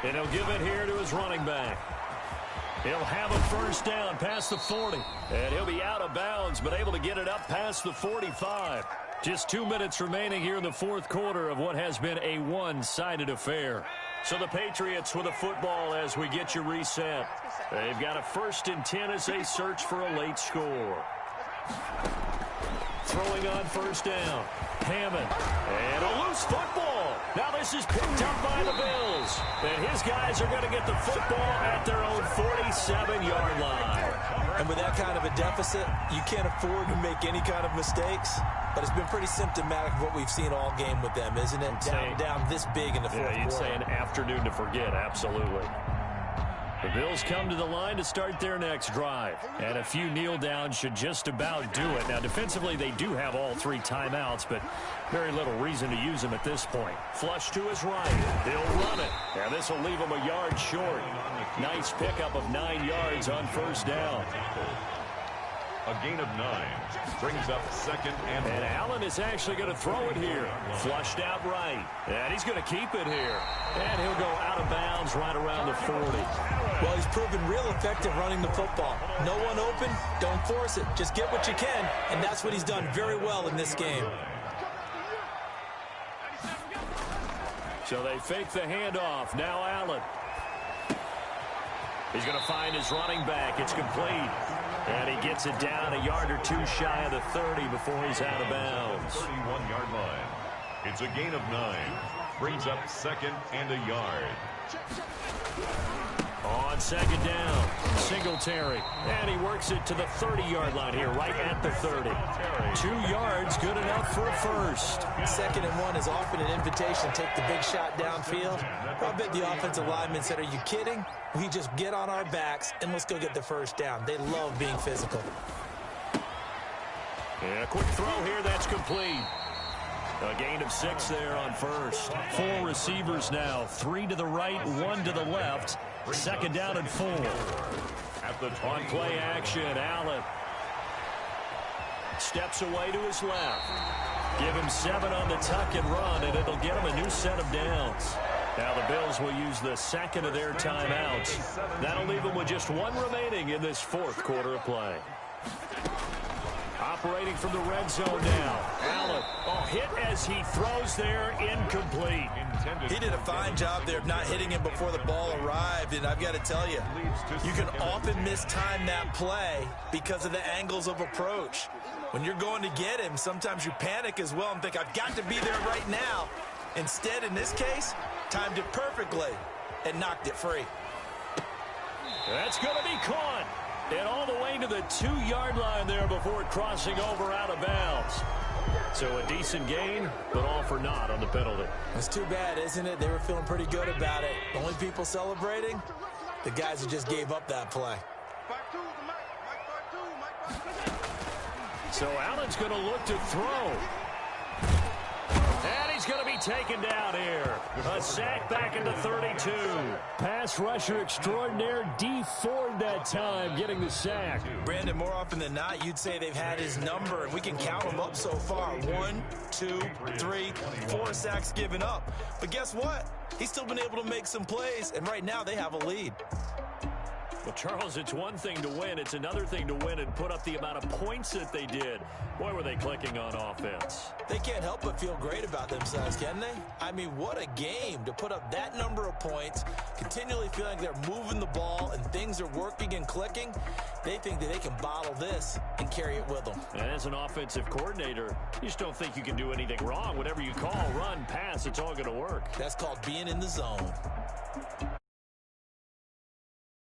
And he'll give it here to his running back. He'll have a first down past the 40. And he'll be out of bounds, but able to get it up past the 45. Just 2 minutes remaining here in the fourth quarter of what has been a one-sided affair. So the Patriots with a football as we get you reset. They've got a 1st and 10 as they search for a late score. Throwing on first down. Hammond. And a loose football. Now this is picked up by the Bills. And his guys are going to get the football at their own 47-yard line. And with that kind of a deficit, you can't afford to make any kind of mistakes. But it's been pretty symptomatic of what we've seen all game with them, isn't it? Down this big in the fourth quarter. Yeah, you'd say an afternoon to forget, absolutely. The Bills come to the line to start their next drive. And a few kneel downs should just about do it. Now, defensively, they do have all 3 timeouts, but very little reason to use them at this point. Flush to his right. He'll run it. And this will leave him a yard short. Nice pickup of 9 yards on first down. A gain of 9 brings up 2nd and 1. And Allen is actually going to throw it here. Flushed out right. And he's going to keep it here. And he'll go out of bounds right around the 40. Well, he's proven real effective running the football. No one open, don't force it. Just get what you can, and that's what he's done very well in this game. So they fake the handoff. Now Allen. He's going to find his running back. It's complete. And he gets it down a yard or 2 shy of the 30 before he's out of bounds. 31-yard line. It's a gain of 9. Brings up 2nd and a yard. On 2nd down, Singletary. And he works it to the 30-yard line here, right at the 30. 2 yards, good enough for a first. 2nd and 1 is often an invitation to take the big shot downfield. I bet the offensive lineman said, are you kidding? We just get on our backs and let's go get the first down. They love being physical. Yeah, quick throw here, that's complete. A gain of 6 there on first. 4 receivers now, 3 to the right, 1 to the left. 2nd down and 4. At the on play action, Allen steps away to his left. Give him 7 on the tuck and run, and it'll get him a new set of downs. Now the Bills will use the 2nd of their timeouts. That'll leave them with just 1 remaining in this fourth quarter of play. Operating from the red zone now. Allen, hit as he throws there, incomplete. He did a fine job there of not hitting him before the ball arrived, and I've got to tell you, you can often mistime that play because of the angles of approach. When you're going to get him, sometimes you panic as well and think, I've got to be there right now. Instead, in this case, timed it perfectly and knocked it free. That's going to be caught. And all the way to the 2-yard line there before crossing over out of bounds. So a decent gain, but all for naught on the penalty. It's too bad, isn't it? They were feeling pretty good about it. The only people celebrating, the guys who just gave up that play. So Allen's going to look to throw. And he's going to be taken down here. A sack back into 32. Pass rusher extraordinaire, D Ford that time, getting the sack. Brandon, more often than not, you'd say they've had his number, and we can count them up so far. 1, 2, 3, 4 sacks given up. But guess what? He's still been able to make some plays, and right now they have a lead. Well, Charles, it's one thing to win. It's another thing to win and put up the amount of points that they did. Boy, were they clicking on offense. They can't help but feel great about themselves, can they? I mean, what a game to put up that number of points, continually feeling like they're moving the ball and things are working and clicking. They think that they can bottle this and carry it with them. And as an offensive coordinator, you just don't think you can do anything wrong. Whatever you call, run, pass, it's all going to work. That's called being in the zone.